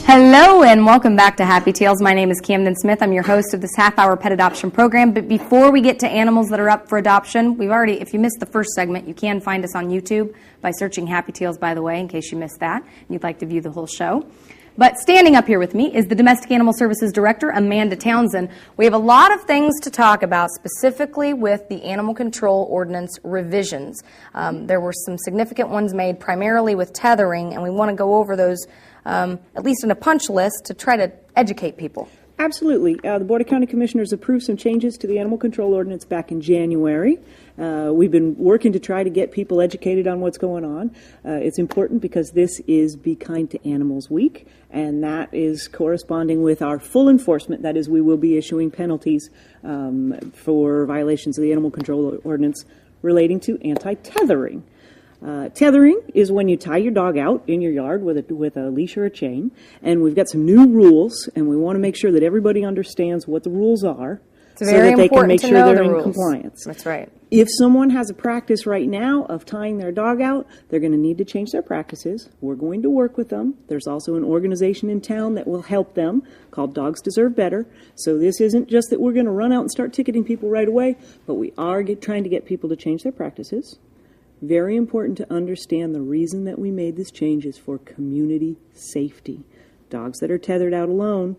Hello and welcome back to Happy Tales. My name is Camden Smith. I'm your host of this half-hour pet adoption program. But before we get to animals that are up for adoption, if you missed the first segment, you can find us on YouTube by searching Happy Tales, by the way, in case you missed that and you'd like to view the whole show. But standing up here with me is the Domestic Animal Services Director, Amanda Townsend. We have a lot of things to talk about, specifically with the Animal Control Ordinance revisions. There were some significant ones made primarily with tethering, and we want to go over those at least in a punch list to try to educate people. Absolutely. The Board of County Commissioners approved some changes to the Animal Control Ordinance back in January. We've been working to try to get people educated on what's going on. It's important because this is Be Kind to Animals Week, and that is corresponding with our full enforcement. That is, we will be issuing penalties for violations of the Animal Control Ordinance relating to anti-tethering. Tethering is when you tie your dog out in your yard with a leash or a chain, and we've got some new rules, and we want to make sure that everybody understands what the rules are so that they can make sure they're in compliance. That's right. If someone has a practice right now of tying their dog out, they're going to need to change their practices. We're going to work with them. There's also an organization in town that will help them called Dogs Deserve Better. So this isn't just that we're going to run out and start ticketing people right away, but we are trying to get people to change their practices. Very important to understand the reason that we made this change is for community safety. Dogs that are tethered out alone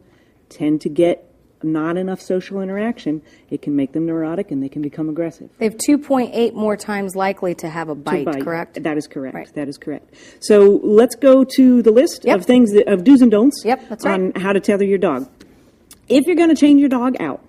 tend to get not enough social interaction. It can make them neurotic and they can become aggressive. They have 2.8 more times likely to have a bite, correct? That is correct. Right. That is correct. So let's go to the list of things, of do's and don'ts on how to tether your dog. If you're going to change your dog out,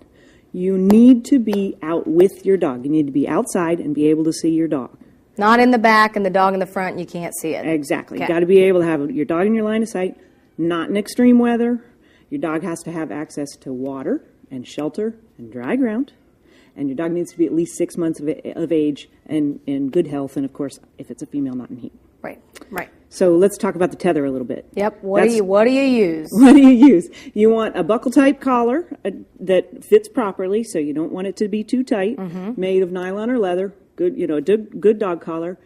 you need to be out with your dog. You need to be outside and be able to see your dog. Not in the back and the dog in the front, and you can't see it. Exactly. Okay. You've got to be able to have your dog in your line of sight, not in extreme weather. Your dog has to have access to water and shelter and dry ground. And your dog needs to be at least 6 months of age and in good health. And, of course, if it's a female, not in heat. Right, right. So let's talk about the tether a little bit. Yep. What do you use? What do you use? You want a buckle-type collar that fits properly, so you don't want it to be too tight, made of nylon or leather. Good dog collar.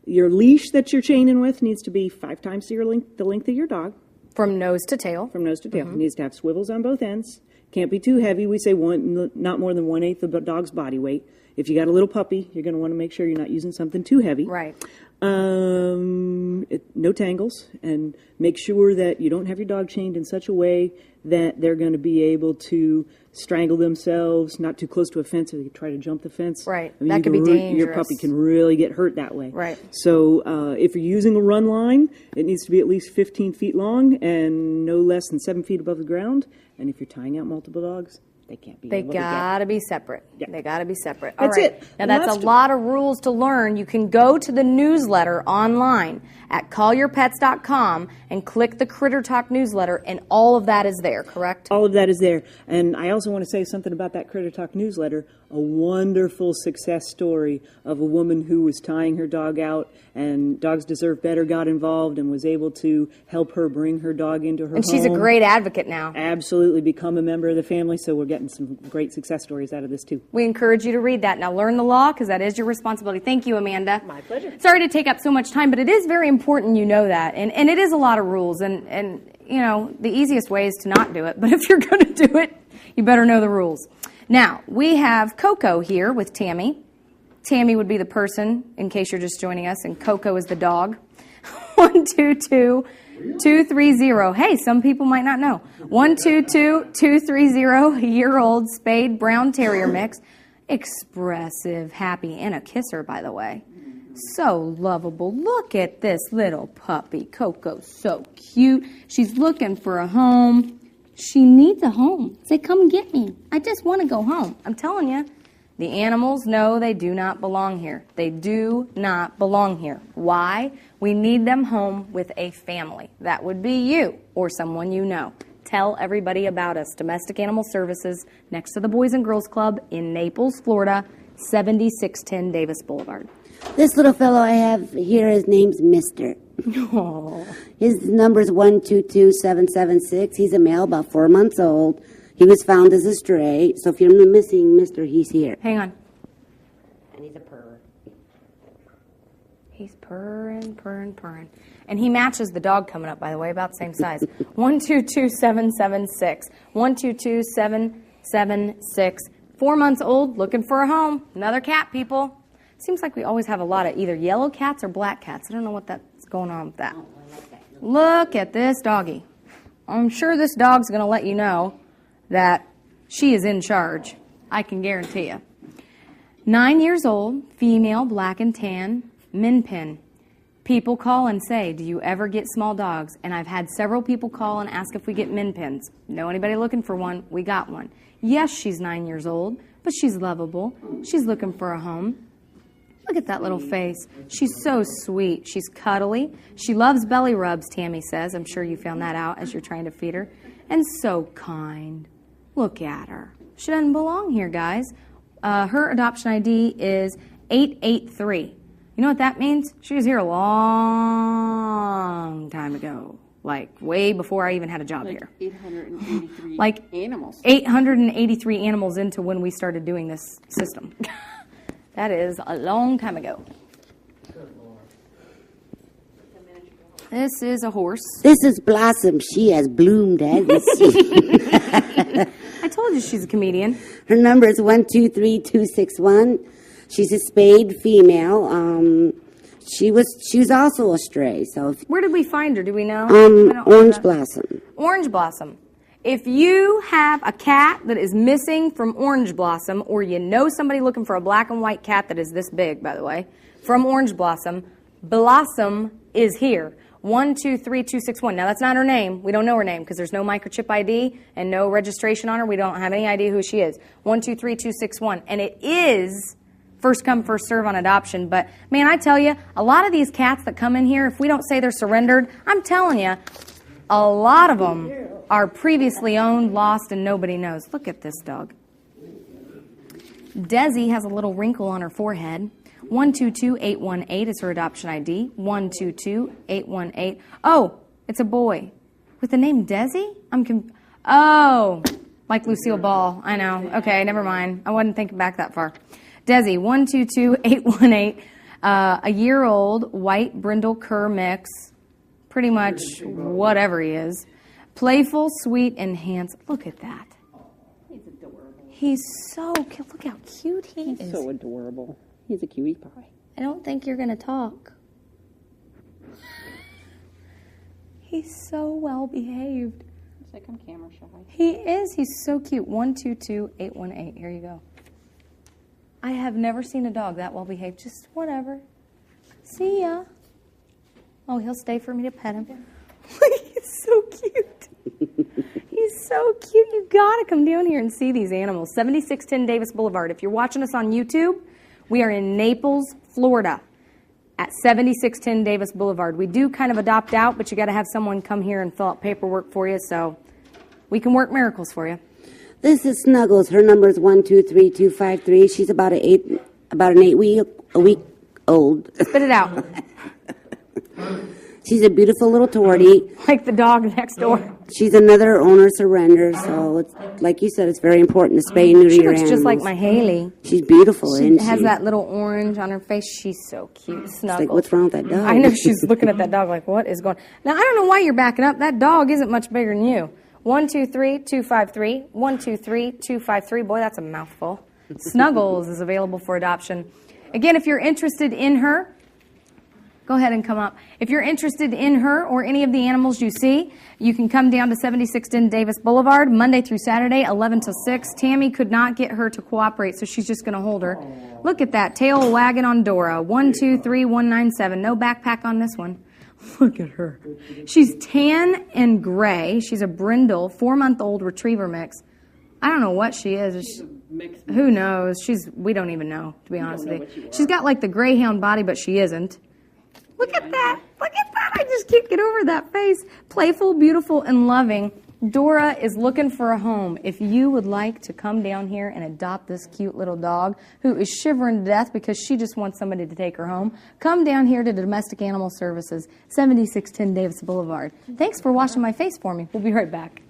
Your leash that you're chaining with needs to be 5 times the length of your dog. From nose to tail. From nose to tail. It needs to have swivels on both ends. Can't be too heavy. We say not more than 1/8 of the dog's body weight. If you got a little puppy, you're going to want to make sure you're not using something too heavy. Right. No tangles, and make sure that you don't have your dog chained in such a way that they're going to be able to strangle themselves, not too close to a fence, or they try to jump the fence. Right. That could be dangerous. Your puppy can really get hurt that way. Right. So if you're using a run line, it needs to be at least 15 feet long and no less than 7 feet above the ground. And if you're tying out multiple dogs, they can't be. They gotta be separate. Yeah. They gotta be separate. That's it. Now that's a lot of rules to learn. You can go to the newsletter online at collierpets.com and click the Critter Talk newsletter, and all of that is there, correct? All of that is there. And I also want to say something about that Critter Talk newsletter. A wonderful success story of a woman who was tying her dog out, and Dogs Deserve Better got involved and was able to help her bring her dog into her home. And she's a great advocate now. Absolutely, become a member of the family, so we're getting some great success stories out of this too. We encourage you to read that. Now learn the law, because that is your responsibility. Thank you, Amanda. My pleasure. Sorry to take up so much time, but it is very important you know that. And it is a lot of rules, and you know, the easiest way is to not do it. But if you're going to do it, you better know the rules. Now, we have Coco here with Tammy. Tammy would be the person, in case you're just joining us, and Coco is the dog. 122-230. Hey, some people might not know. 122-230, year-old spayed brown terrier mix. Expressive, happy, and a kisser, by the way. So lovable. Look at this little puppy. Coco's so cute. She's looking for a home. She needs a home. Say, come get me. I just want to go home. I'm telling you, the animals know they do not belong here. They do not belong here. Why? We need them home with a family. That would be you or someone you know. Tell everybody about us. Domestic Animal Services, next to the Boys and Girls Club in Naples, Florida, 7610 Davis Boulevard. This little fellow I have here, his name's Mister. Oh. His number's 122776. He's a male, about 4 months old. He was found as a stray, so if you're missing Mister, he's here. Hang on. And he's a purr. He's purring, purring, purring. And he matches the dog coming up, by the way, about the same size. 122776. 122776. 4 months old, looking for a home. Another cat, people. Seems like we always have a lot of either yellow cats or black cats. I don't know what that's going on with that. Look at this doggy. I'm sure this dog's going to let you know that she is in charge. I can guarantee you. 9 years old, female, black and tan, min pin. People call and say, do you ever get small dogs? And I've had several people call and ask if we get min pins. Know anybody looking for one? We got one. Yes, she's 9 years old, but she's lovable. She's looking for a home. Look at that little face. She's so sweet. She's cuddly. She loves belly rubs, Tammy says. I'm sure you found that out as you're trying to feed her. And so kind. Look at her. She doesn't belong here, guys. Her adoption ID is 883. You know what that means? She was here a long time ago. Like way before I even had a job here. 883 animals. 883 animals into when we started doing this system. That is a long time ago. This is a horse. This is Blossom. She has bloomed as you see. I told you she's a comedian. Her number is 123261. She's a spayed female. She was also a stray. So Where did we find her? Do we know? I don't know Orange that. Blossom. Orange Blossom. If you have a cat that is missing from Orange Blossom, or you know somebody looking for a black and white cat that is this big, by the way, from Orange Blossom, Blossom is here. 123261. Now, that's not her name. We don't know her name because there's no microchip ID and no registration on her. We don't have any idea who she is. 123261. And it is first come, first serve on adoption. But, man, I tell you, a lot of these cats that come in here, if we don't say they're surrendered, I'm telling you, a lot of them are previously owned, lost, and nobody knows. Look at this dog. Desi has a little wrinkle on her forehead. 122818 is her adoption ID. 122818. Oh, it's a boy. With the name Desi? Oh, like Lucille Ball. I know. Okay, never mind. I wasn't thinking back that far. Desi, 122818. A year old, white brindle cur mix. Pretty much whatever he is. Playful, sweet, and handsome. Look at that. He's adorable. He's so cute. Look how cute he is. So adorable. He's a cutie pie. I don't think you're going to talk. He's so well behaved. Looks like I'm camera shy. He is. He's so cute. 122818. Here you go. I have never seen a dog that well behaved. Just whatever. See ya. Oh, he'll stay for me to pet him. He's so cute. He's so cute. You got to come down here and see these animals. 7610 Davis Boulevard. If you're watching us on YouTube, we are in Naples, Florida at 7610 Davis Boulevard. We do kind of adopt out, but you got to have someone come here and fill out paperwork for you, so we can work miracles for you. This is Snuggles. Her number is 123253. She's about an 8 week old. Spit it out. She's a beautiful little tortie. Like the dog next door. She's another owner surrender, so it's, like you said, it's very important to spay and neuter She your looks animals. just like my Haley. She's beautiful, She isn't has she? that little orange on her face. She's so cute. Snuggles. Like, what's wrong with that dog? I know, she's looking at that dog like, what is going on? Now, I don't know why you're backing up. That dog isn't much bigger than you. 123253. 123253. Boy, that's a mouthful. Snuggles is available for adoption. Again, if you're interested in her, go ahead and come up. If you're interested in her or any of the animals you see, you can come down to 7610 Davis Boulevard, Monday through Saturday, 11 till 6. Tammy could not get her to cooperate, so she's just going to hold her. Look at that, tail wagging on Dora. 123197. No backpack on this one. Look at her. She's tan and gray. She's a brindle, 4-month-old retriever mix. I don't know what she is. Who knows? We don't even know, to be honest with you. She's got like the greyhound body, but she isn't. Look at that. Look at that. I just can't get over that face. Playful, beautiful, and loving. Dora is looking for a home. If you would like to come down here and adopt this cute little dog who is shivering to death because she just wants somebody to take her home, come down here to Domestic Animal Services, 7610 Davis Boulevard. Thanks for washing my face for me. We'll be right back.